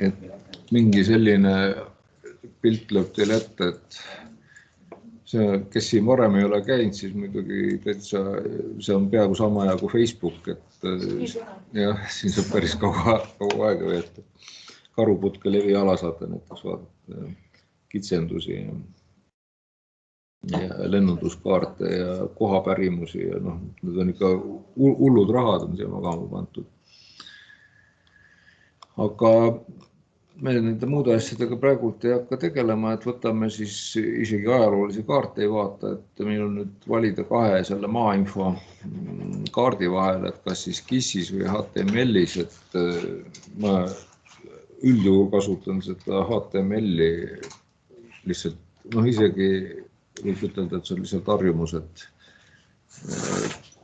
et mingi selline pilt lööb teile ette, et see, kes siin varem ei ole käinud, siis muidugi täitsa, see on peaaegu sama ja kui Facebook, et jah, siin saab päris kaua aega veeta. Karuputke leviala saate näiteks vaadata, kitsendusi ja lennunduskaarte ja kohapärimusi ja noh, need on ikka hullud rahad on siia magama pandud. Aga me nende muude asjadega praegult ei hakka tegelema, et võtame siis isegi ajaloolisi kaarte ei vaata, et meil on nüüd valida kahe selle maainfo kaardi vahel, et kas siis KISS-is või HTML-is, et ma üldjuhul kasutan seda HTML-i lihtsalt, noh isegi võib ütelda, et see on lihtsalt harjumus, et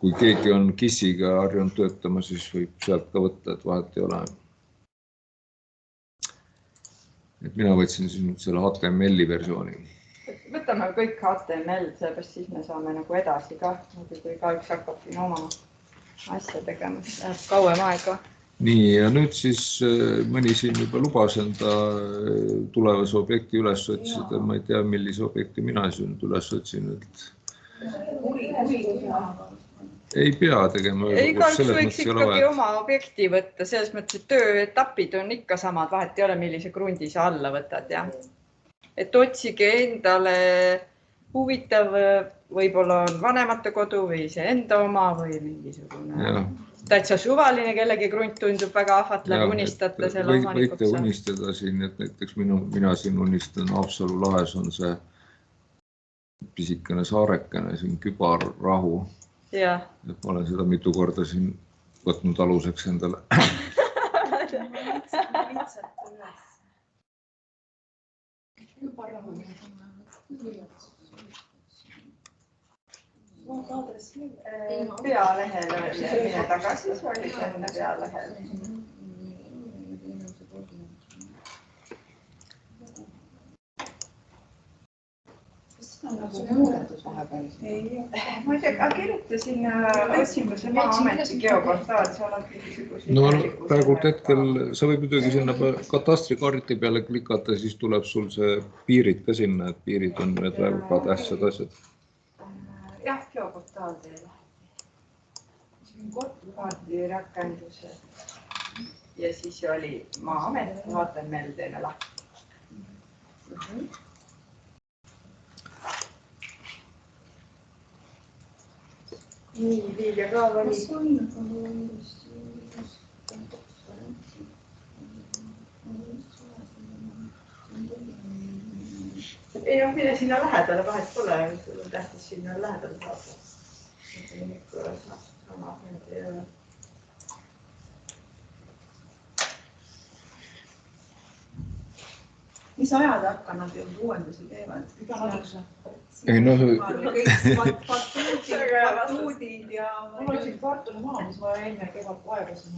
kui keegi on KISS-iga harjunud töötama, siis võib sealt ka võtta, et vahet ei ole. Et mina võtsin siis nüüd selle HTML-i versiooni. Võtame kõik HTML, sellepärast siis me saame nagu edasi ka, kui ka üks hakkab siin oma asja tegema, siis läheb kauem aega. Nii, ja nüüd siis mõni siin juba lubas enda tulevase objekti üles otsida. Ma ei tea, millise objekti mina siin üles otsin. Ei pea tegema. Igaüks võiks ikkagi oma objekti võtta, selles mõttes, et tööetapid on ikka samad, vahet ei ole, millise krundi sa alla võtad. Ja. Et otsige endale huvitav, võib-olla on vanemate kodu või see enda oma või mingisugune täitsa suvaline, kellegi krunt tundub väga ahvatlev, unistate selle omanikuks. Võite unistada siin, et näiteks mina siin unistan Haapsalu lahes on see pisikene saarekene, siin kübarrahu. Ja. Et ma olen seda mitu korda siin võtnud aluseks endale. Pealehel mine tagasi, see oli enne pealehel. Ma ei tea, kirjutasin otsimuse Maa-ameti geoportaal, seal on mingisugused... No praegult hetkel sa võib muidugi sinna katastrikaarti peale klikata, siis tuleb sul see piirid ka sinna, et piirid on need väga tähtsad asjad. Jah, geoportaal teile. Kaardi rakendused. Ja siis oli Maa-amet, HTML teile lahti. Nii, liige ka vali. Ei noh, mine sinna lähedale, vahet pole, sul on tähtis sinna lähedale saada. Mis ajad hakka nad uuendusi teevad? Iga natukese? Ei no... Patuudid ja... Mul oli siin Tartule maa, mis ma enne kevad vaevasin.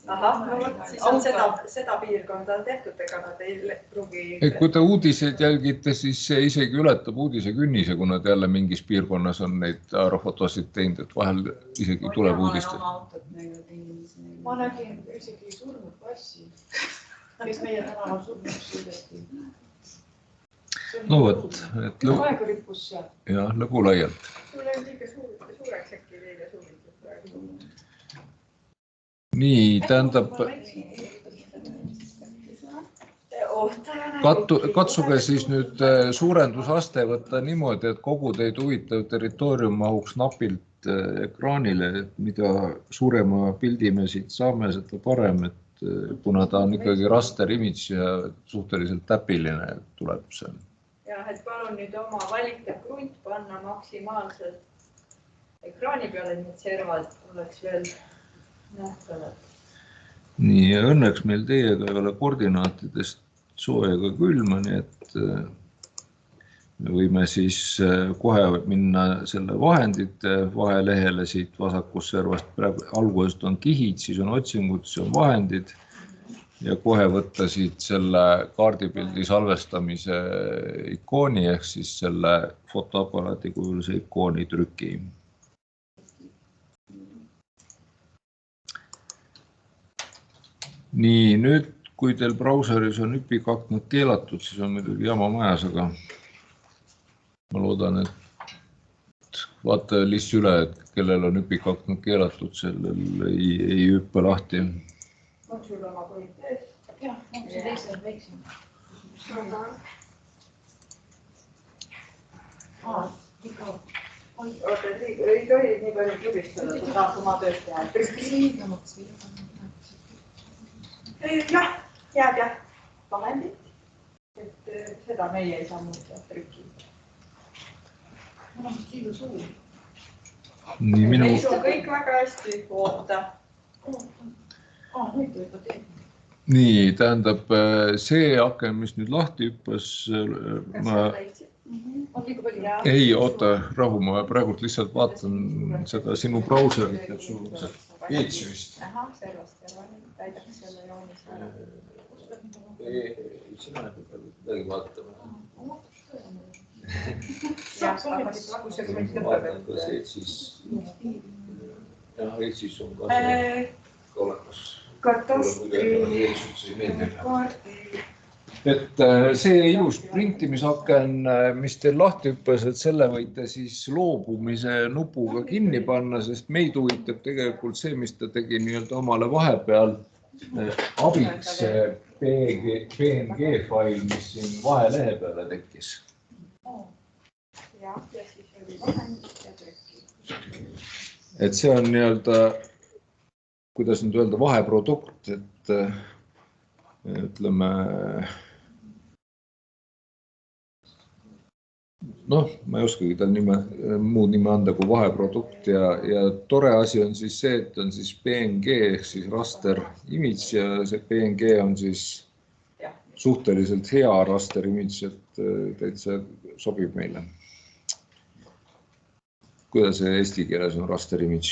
Ahah, no siis on seda piirkonda tehtud, ega nad ei pruugi... Kui te uudiseid jälgite, siis see isegi ületab uudise künnise, kui nad jälle mingis piirkonnas on neid aerofotosid teinud, et vahel isegi tuleb uudistes. Ma nägin isegi surnud passi, kes meie tänaval surnud sõideti. No võt, et lõbu laialt. Sul on liiga suureks äkki liiga suuritud praegu. Nii, tähendab, katsuge siis nüüd suurendusaste võtta niimoodi, et kogu teid huvitav territoorium mahuks napilt ekraanile, et mida suurema pildi me siit saame, seda parem, et kuna ta on ikkagi raster image ja suhteliselt täpiline tuleb see. Jah, et palun nüüd oma valitav krunt panna maksimaalselt ekraani peale, et servad oleks veel nähtavad. Nii, ja õnneks meil teiega ei ole koordinaatidest sooja ega külma, nii et me võime siis kohe minna selle vahendite vahelehele siit vasakust servast. Praegu algusest on kihid, siis on otsingud, siis on vahendid ja kohe võtta siit selle kaardipildi salvestamise ikooni ehk siis selle fotoaparaadi kujulise ikooni trüki. Nii, nüüd kui teil brauseris on üpikaknad keelatud, siis on muidugi jama majas, aga ma loodan, et vaata list üle, et kellel on üpikaknad keelatud, sellel ei hüppe lahti. On sul oma point ees? Jah, on see teised väiksem. Oota, ei tohi nii palju tulistada, sa saad oma tööd teha. Jah, jääb jah vahendit, et seda meie ei saa muuta trükki. Mul on kiilu suu. Meil on kõik väga hästi, oota. Nüüd võib teha. Nii, tähendab, see aken, mis nüüd lahti hüppas, ei, oota, rahu, ma praegult lihtsalt vaatan seda sinu brauserit, et sul on see Peetsi vist. Ahah, sellest täidaks selle joonise ära. Sina ei pea midagi vaatama. Jah, aga kus see kõik lõpeb? Kas Eestis on ka olemas? Et see ilus printimisaken, mis teil lahti hüppas, et selle võite siis loobumise nupuga kinni panna, sest meid huvitab tegelikult see, mis ta tegi nii-öelda omale vahepeal abiks PNG-fail, mis siin vahelehe peale tekkis. Et see on nii-öelda, kuidas nüüd öelda, vaheprodukt, et ütleme, noh, ma ei oskagi tal muud nime anda kui vaheprodukt ja tore asi on siis see, et on siis PNG ehk siis raster image ja see PNG on siis suhteliselt hea raster image, et täitsa sobib meile. Kuidas see eesti keeles on raster image?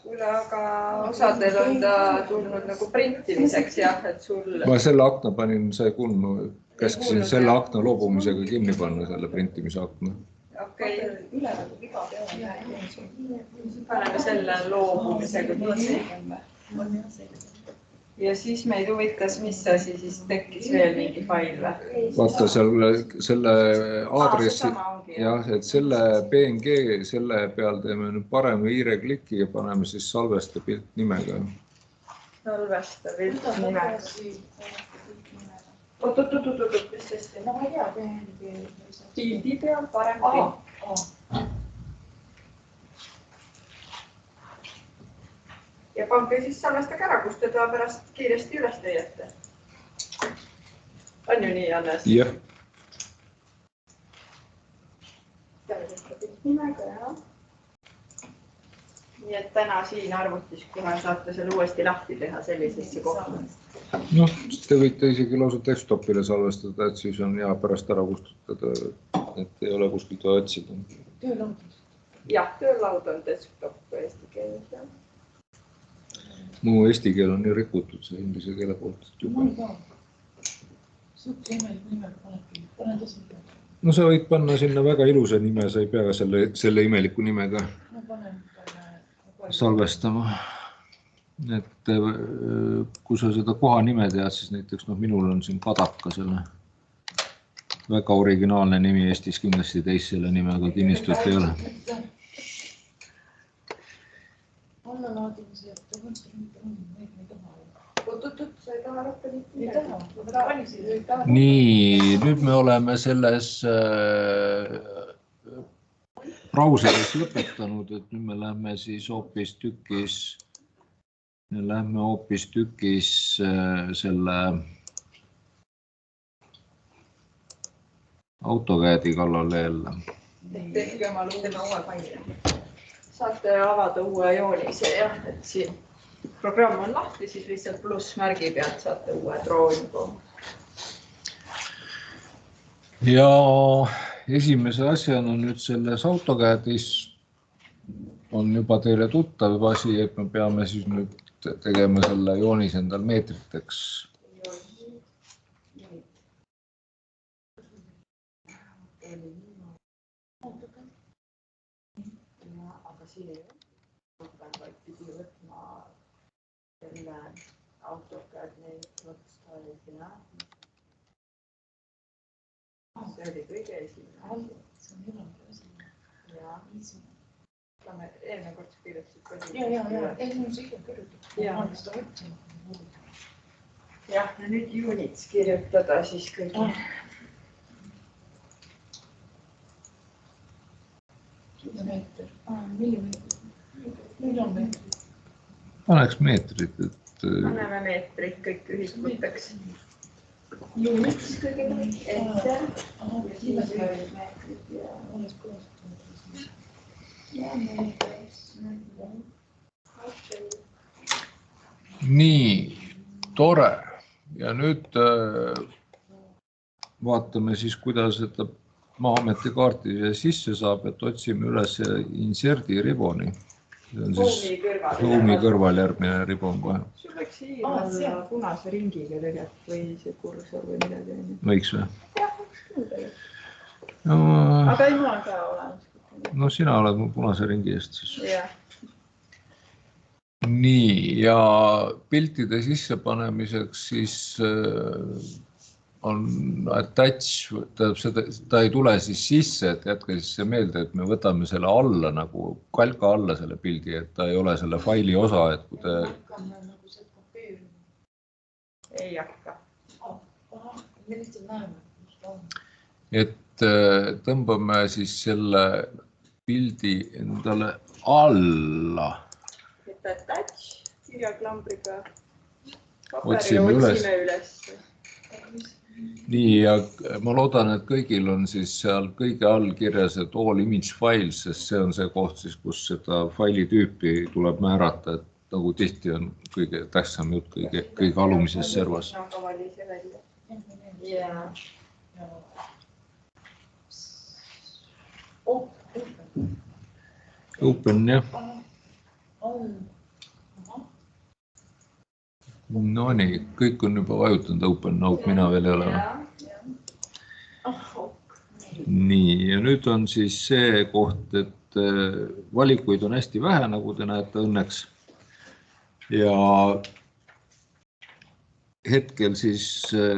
Kuule, aga osadel on ta tulnud nagu printimiseks, jah, et sul... Ma selle akna panin, sai kuulma, käskisin selle akna loobumisega kinni panna, selle printimise akna. Okei. Paneme selle loobumisega kinni. Ja siis meid huvitas, mis asi siis tekkis veel mingi fail või? Vaata selle aadressi, jah, et selle PNG, selle peal teeme nüüd parema hiirekliki ja paneme siis salvesta pilt nimega. Salvesta pilt nimega. Oot, mis sest? No ma ei tea, pildi peal parem pilt. Ja pange siis salvestage ära, kus teda pärast kiiresti üles leiate. On ju nii, Jannes? Jah. Nii et täna siin arvutis kohe saate selle uuesti lahti teha sellisesse kohta. Noh, te võite isegi lausa desktopile salvestada, et siis on hea pärast ära kustutada, et ei ole kuskilt otsida. Töölaud. Jah, töölaud on desktop eesti keeles. Mu eesti keel on nii rikutud see inglise keele poolt. Mul ka. Suht imelik nimega panebki. Pane tõsiselt. No sa võid panna sinna väga ilusa nime, sa ei pea selle imeliku nimega salvestama. Et kui sa seda koha nime tead, siis näiteks minul on siin Kadaka selle väga originaalne nimi Eestis, kindlasti teist selle nimega kinnistust ei ole. Allalaadimise, et tõenäoliselt mitte on, neid ei taha. Oot, sa ei taha rohkem ei taha. Nii, nüüd me oleme selles brauseris lõpetanud, et nüüd me lähme siis hoopis tükis selle AutoCAD-i kallale jälle. Tehke oma luume uue faili. Saate avada uue joonise, jah, et siin programm on lahti, siis lihtsalt plussmärgi pealt saate uue drooni. Ja esimese asjana nüüd selles AutoCAD-is on juba teile tuttav asi, et me peame siis nüüd tegema selle joonise endal meetriteks. selle AutoCAD Next. See oli kõige esimene. See on eraldi asi. Ja. Eelmine kord kirjutasid ka. Ja, eelmine siia kirjutab. Jah, ja nüüd units kirjutada siis kõige. Kilomeeter. Millimeeter. Millimeeter. Paneks meetrit, et... Paneme meetrit kõik ühikuteks. Units kõige enter. Ja siis meetrit ja alles koos. Ja Nii, tore. Ja nüüd vaatame siis, kuidas seda Maa-ameti kaarti sisse saab, et otsime üles inserdi riboni. See on siis ruumi kõrval järgmine ribon kohe. Sul võiks siin olla punase ringiga tegelikult või see kursor või midagi. Võiks või? Jah, võiks küll tegelikult. Aga ei mul ka olemas. No sina oled mu punase ringi eest siis. Jah. Nii, ja piltide sissepanemiseks siis on attach, ta ei tule siis sisse, et jätke siis see meelde, et me võtame selle alla nagu kalka alla selle pildi, et ta ei ole selle faili osa, et kui te... Ei hakka. Et tõmbame siis selle pildi endale alla. Et attach kirjaklambriga Otsime üles. Nii, ja ma loodan, et kõigil on siis seal kõige all kirjas, et all image files, sest see on see koht siis, kus seda faili tüüpi tuleb määrata, et nagu tihti on kõige tähtsam jutt kõige alumises servas. Open, jah. No nii, kõik on juba vajutanud open, mina veel ei ole. Nii, ja nüüd on siis see koht, et valikuid on hästi vähe, nagu te näete õnneks. Ja hetkel siis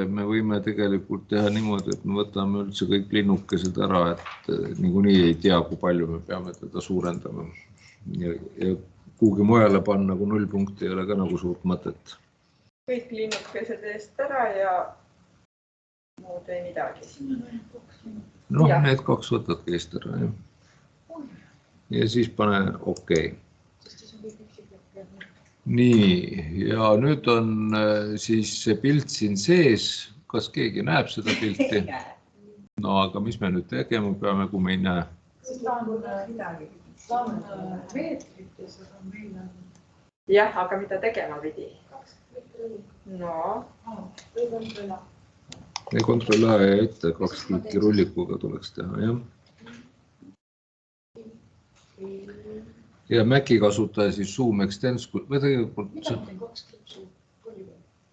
me võime tegelikult teha niimoodi, et me võtame üldse kõik linnukesed ära, et niikuinii ei tea, kui palju me peame teda suurendama. Ja kuhugi mujale panna, kui 0 punkti ei ole ka nagu suurt mõtet. Kõik linnukesed eest ära ja muud ei midagi. Noh, need 2 võtadki eest ära. Ja siis pane OK. Nii, ja nüüd on siis see pilt siin sees. Kas keegi näeb seda pilti? No, aga mis me nüüd tegema peame, kui me ei näe? Ta on meetrites, aga meil on... Jah, aga mida tegema pidi? No. Ei kontrolla ja ette 2 klikki rullikuga tuleks teha, jah. Ja Maci kasutaja siis Zoom Extends, või tegelikult...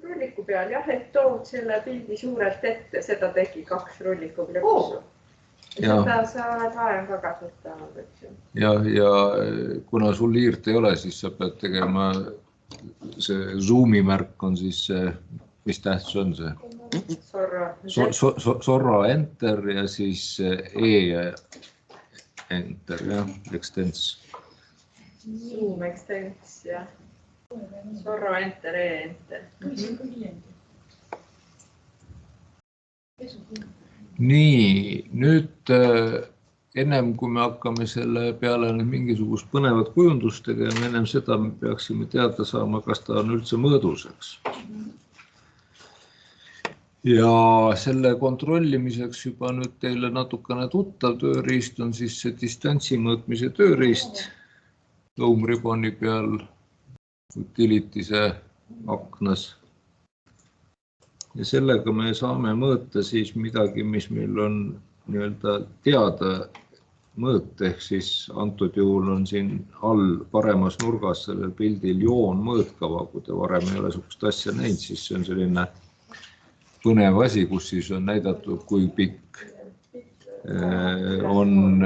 Rulliku peal, jah, et tood selle pildi suurelt ette, seda tegi 2 rulliku klõpsu. Seda sa oled varem ka kasutanud, eks ju. Ja kuna sul hiirt ei ole, siis sa pead tegema... See Zoomi märk on siis see, mis tähtsus on see? Sorro enter ja siis enter, jah, extends. Zoom extends, jah. Sorro enter, enter. Nii, nüüd ennem kui me hakkame selle peale mingisugust põnevat kujundust tegema, ennem seda me peaksime teada saama, kas ta on üldse mõõduseks. Ja selle kontrollimiseks juba nüüd teile natukene tuttav tööriist on siis see distantsi mõõtmise tööriist Home Ribboni peal utilitise aknas. Ja sellega me saame mõõta siis midagi, mis meil on nii-öelda teada mõõt, ehk siis antud juhul on siin all paremas nurgas sellel pildil joon mõõtkava, kui te varem ei ole sukust asja näinud, siis see on selline põnev asi, kus siis on näidatud, kui pikk on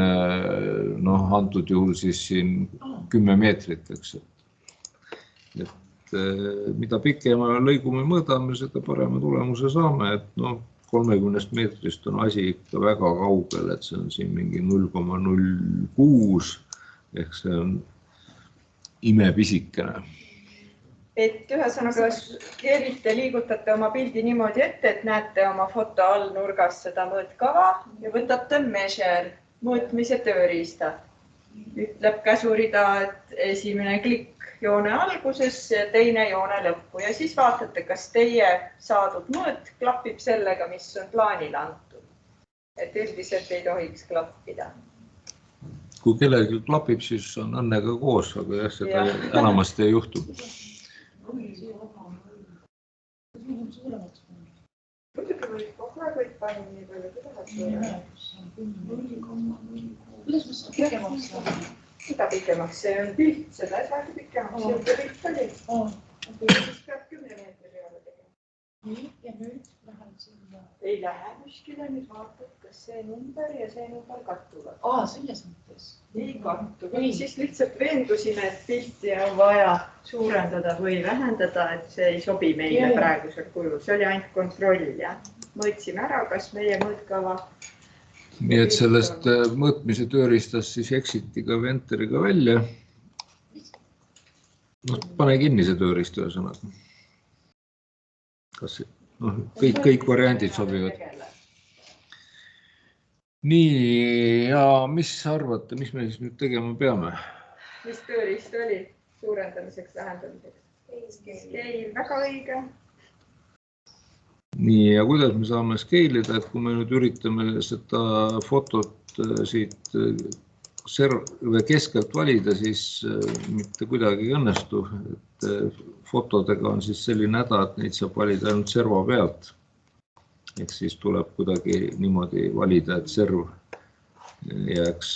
antud juhul siis siin 10 meetrit, eks. mida pikema lõigu me mõõdame, seda parema tulemuse saame, et 30 meetrist on asi ikka väga kaugel, et see on siin mingi 0,06 ehk see on imepisikene. Et ühesõnaga keerite, liigutate oma pildi niimoodi ette, et näete oma foto all nurgas seda mõõtkava ja võtate measure, mõõtmise tööriista. Ütleb käsurida, et esimene klikk joone algusesse ja teine joone lõppu ja siis vaatate, kas teie saadud mõõt klapib sellega, mis on plaanile antud. Et üldiselt ei tohiks klappida. Kui kellelgi klapib, siis on õnnega koos, aga jah, seda enamasti ei juhtu. Muidugi võib kogu aeg võid pani nii palju, kui tahad. Kuidas me seda pikemaks saame? Seda pikemaks, see on pilt, seda ei saagi pikemaks, see on pilt oli. Siis peab 10 meetri peale tegema. Nii, ja nüüd lähen sinna. Ei lähe kuskile, nüüd vaatad, kas see number ja see number kattuvad. Selles mõttes. Ei kattu. Siis lihtsalt veendusime, et pilti on vaja suurendada või vähendada, et see ei sobi meile praegusel kujul. See oli ainult kontroll ja mõõtsime ära, kas meie mõõtkava. Nii et sellest mõõtmise tööriistast siis exitiga või enteriga välja. Pane kinni see tööriist ühesõnaga. Kas kõik variandid sobivad. Nii, ja mis arvate, mis me siis nüüd tegema peame? Mis tööriist oli suurendamiseks, vähendamiseks? Scale, väga õige. Nii, ja kuidas me saame skeelida, et kui me nüüd üritame seda fotot siit keskelt valida, siis mitte kuidagi ei õnnestu. Fotodega on siis selline häda, et neid saab valida ainult serva pealt. Ehk siis tuleb kuidagi niimoodi valida, et serv jääks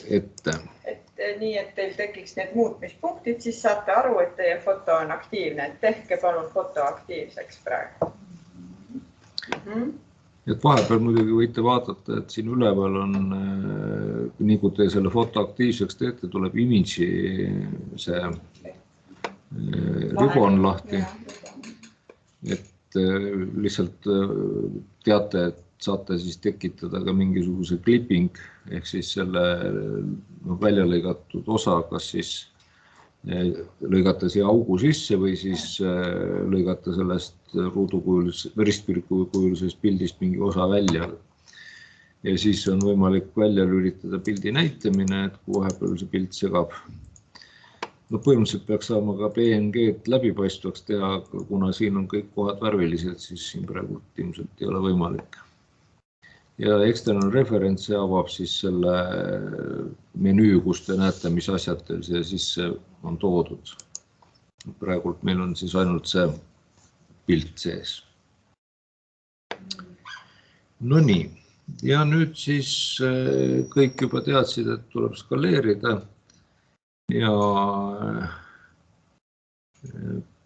ette. Et nii, et teil tekiks need muutmispunktid, siis saate aru, et teie foto on aktiivne. Et tehke palun foto aktiivseks praegu. Et vahepeal muidugi võite vaadata, et siin üleval on, nii kui te selle foto aktiivseks teete, tuleb image'i see ribon lahti. Et lihtsalt teate, et saate siis tekitada ka mingisuguse clipping ehk siis selle välja lõigatud osa, kas siis lõigata siia augu sisse või siis lõigata sellest ristpirkujulisest pildist mingi osa välja. Ja siis on võimalik välja lülitada pildi näitamine, et kui vahepeal see pilt segab. Põhimõtteliselt peaks saama ka PNG-d läbipaistvaks teha, aga kuna siin on kõik kohad värvilised, siis siin praegu ilmselt ei ole võimalik. Ja external reference avab siis selle menüü, kus te näete, mis asjad teil see sisse on toodud. Praegult meil on siis ainult see pilt sees. No nii, ja nüüd siis kõik juba teadsid, et tuleb skaleerida. Ja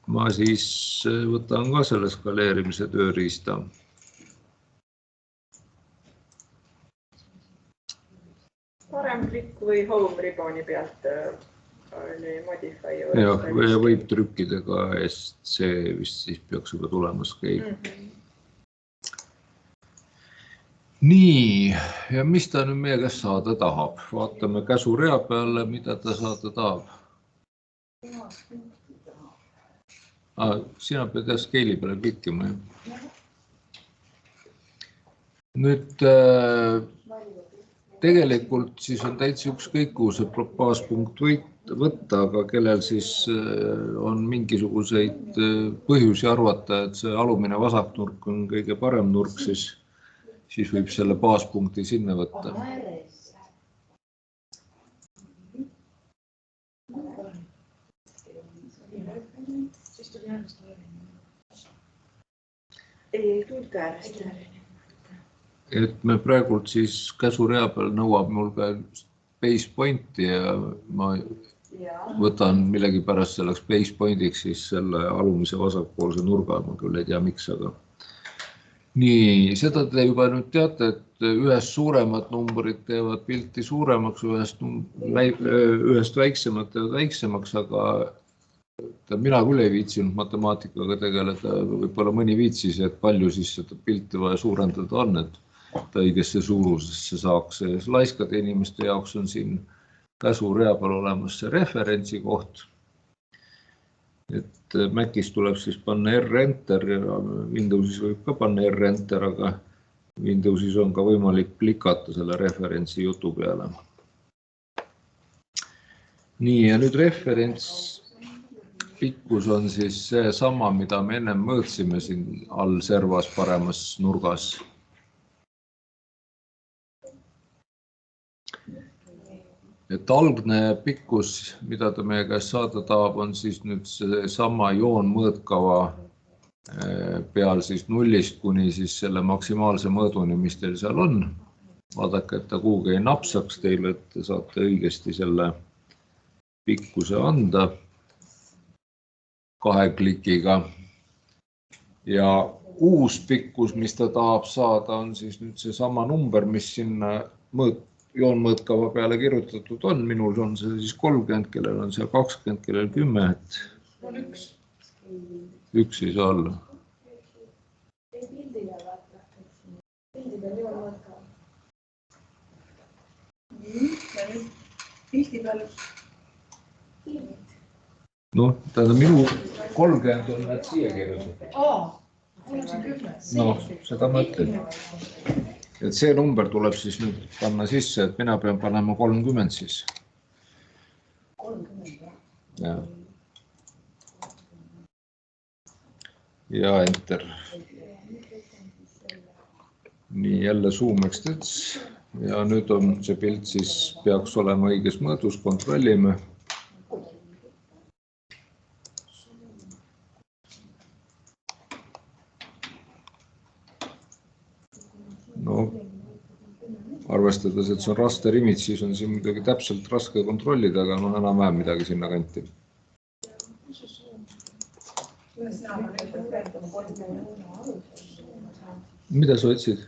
ma siis võtan ka selle skaleerimise tööriista. Parem klikk või home riboni pealt oli modify. Ja võib trükkida ka SC, vist siis peaks juba tulema scale. Nii, ja mis ta nüüd meie käest saada tahab? Vaatame käsurea peale, mida ta saada tahab. Sina pead scale'i peale klikkima. Nüüd tegelikult siis on täitsa ükskõik, kuhu see baaspunkt võtta, aga kellel siis on mingisuguseid põhjusi arvata, et see alumine vasaknurk on kõige parem nurk, siis võib selle baaspunkti sinna võtta. Ei tulda äärest. Et me praegult siis käsurea peal nõuab mul ka base pointi ja ma võtan millegi pärast selleks base pointiks siis selle alumise vasakpoolse nurga, ma küll ei tea miks, aga nii, seda te juba nüüd teate, et ühest suuremad numbrid teevad pilti suuremaks, ühest väiksemad teevad väiksemaks, aga mina küll ei viitsinud matemaatikaga tegeleda, võib-olla mõni viitsis, et palju siis seda pilti vaja suurendada on, et ta õigesse suurusesse saaks. Laiskade inimeste jaoks on siin käsurea peal olemas see referentsi koht. Et Macis tuleb siis panna R-Enter ja Windowsis võib ka panna R-Enter, aga Windowsis on ka võimalik klikata selle referentsi jutu peale. Nii, ja nüüd referents pikkus on siis see sama, mida me ennem mõõtsime siin all servas paremas nurgas. Et algne pikkus, mida ta meie käest saada tahab, on siis nüüd see sama joonmõõtkava peal siis 0-st kuni siis selle maksimaalse mõõduni, mis teil seal on. Vaadake, et ta kuhugi ei napsaks teile, et te saate õigesti selle pikkuse anda 2 klikiga. Ja uus pikkus, mis ta tahab saada, on siis nüüd see sama number, mis sinna joonmõõtkava peale kirjutatud on. Minul on see siis 30, kellel on see 20, kellel 10, et on üks. Üks ei saa olla. Ei pildile vaata. Pildidel joonmõõtkava. Ja nüüd pildi peal filmid. Noh, tähendab minu 30 on nad siia kirjutatud. Mul on see 10. No, seda ma ütlen. Et see number tuleb siis nüüd panna sisse, et mina pean panema 30 siis. 30, jah. Ja. Ja enter. Nii, jälle zoom extents. Ja nüüd on see pilt siis peaks olema õiges mõõdus, kontrollime. No, arvestades, et see on raster image, siis on siin midagi täpselt raske kontrollida, aga enam vähem midagi sinna kanti. Mida sa otsid?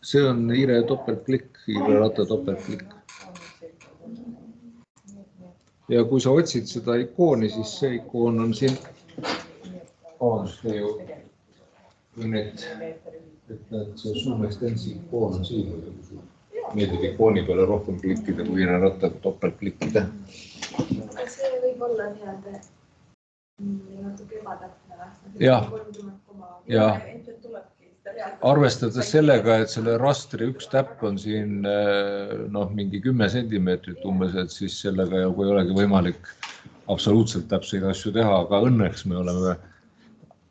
See on Ire topeltklikk, Ire Ratta topeltklikk. Ja kui sa otsid seda ikooni, siis see ikoon on siin. Et see zoom extensi ikoon on siin. Meeldib ikooni peale rohkem klikkida, kui Ire Ratta topeltklikkida. See võib olla nii-öelda natuke ebatäpne. Ja arvestades sellega, et selle rastri üks täpp on siin mingi 10 sentimeetrit umbes, et siis sellega ei olegi võimalik absoluutselt täpseid asju teha, aga õnneks me oleme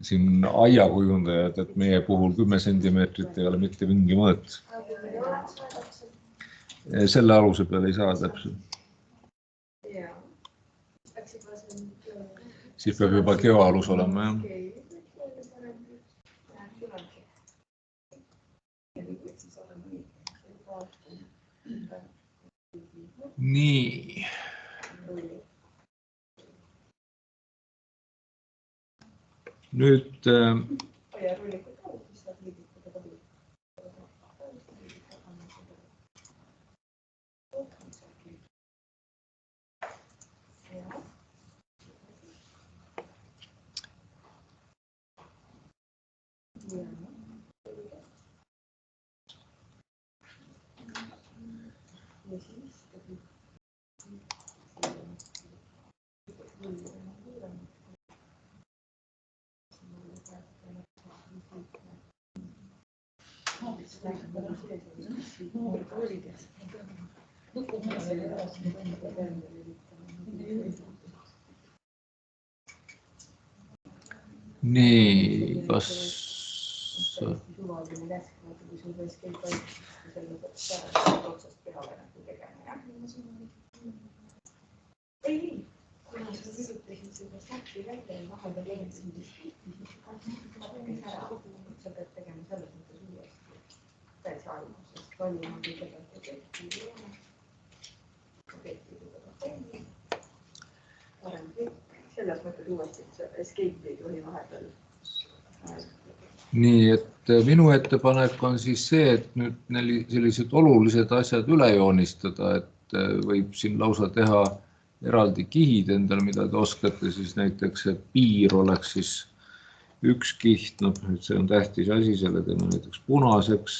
siin aiakujundajad, et meie puhul 10 sentimeetrit ei ole mitte mingi mõõt. Selle aluse peale ei saa täpselt. Siis peab juba geoalus olema, jah. Nii. Nüüd nii, kas selles mõttes uuesti, et escape ei tohi vahepeal. Nii, et minu ettepanek on siis see, et nüüd sellised olulised asjad üle joonistada, et võib siin lausa teha eraldi kihid endale, mida te oskate, siis näiteks, et piir oleks siis üks kiht, see on tähtis asi, selle teeme näiteks punaseks,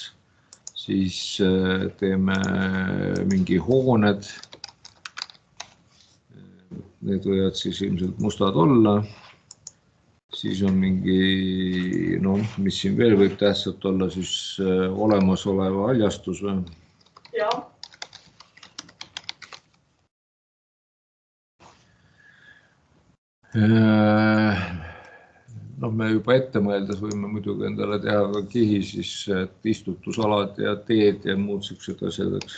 siis teeme mingi hooned, need võivad siis ilmselt mustad olla, siis on mingi, mis siin veel võib tähtsalt olla, siis olemasoleva haljastus või? Jah. Me juba ette mõeldes võime muidugi endale teha ka kihi, siis istutusalad ja teed ja muud sellised asjad, eks.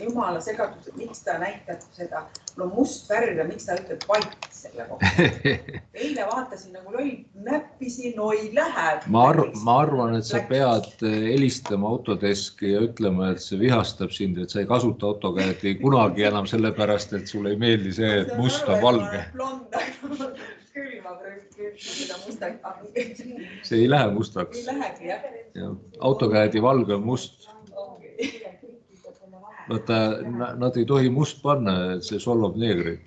Jumala segadus, et miks ta näitab seda, mul on must värv ja miks ta ütleb white selle kohta. Eile vaatasin nagu loll, näppisin, oi läheb. Ma arvan, et sa pead helistama Autodeski ja ütlema, et see vihastab sind, et sa ei kasuta AutoCAD-i kunagi enam sellepärast, et sulle ei meeldi see, et must on valge. See ei lähe mustaks. Ei lähegi, jah. AutoCAD-i valge on must. Vaata, nad ei tohi must panna, et see solvab neegrit.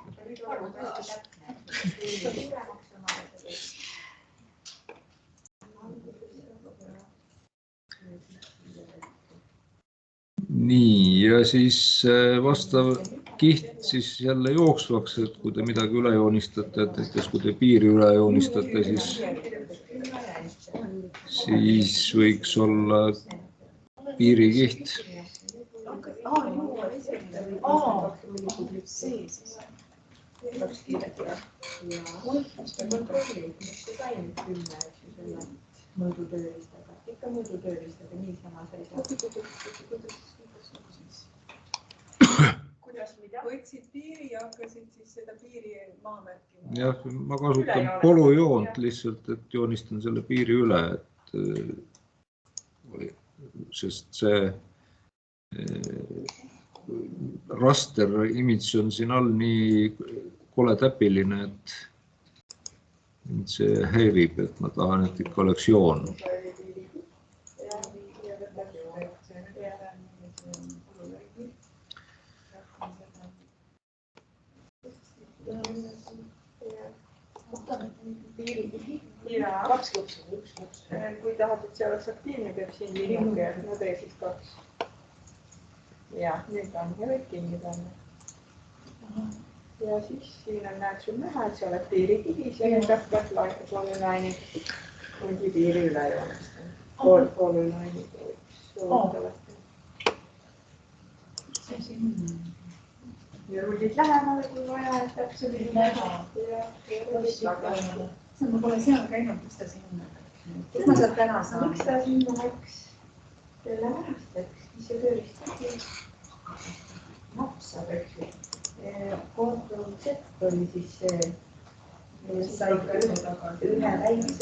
Nii, ja siis vastav kiht siis jälle jooksvaks, et kui te midagi üle joonistate, et näiteks kui te piiri üle joonistate, siis võiks olla piirikiht. Võtsid piiri ja hakkasid siis seda piiri maa märkima? Jah, ma kasutan polujoont lihtsalt, et joonistan selle piiri üle, sest see raster image on siin all nii kole täpiline, et see häirib, et ma tahan, et ikka oleks joon. Kui tahad, et see oleks aktiivne, peab siin liinuga ja no tee siis 2. Ja, nüüd on ja võib kinni panna. Ja siis siin on näed sul näha, et sa oled piirikihis ja nüüd hakkad laita poolülainid kundi piiri üle joonistan. Poolülainid soovitavasti. Ja rullid lähemale, kui vaja, et täpselt näha. Ma pole seal käinud, miks ta sinna. Miks ma sealt täna saan? Miks ta sinna läks? Sellepärast, et mis see tööristaski napsab, eks ju. Ctrl Z oli siis see, sai ka ühe väikse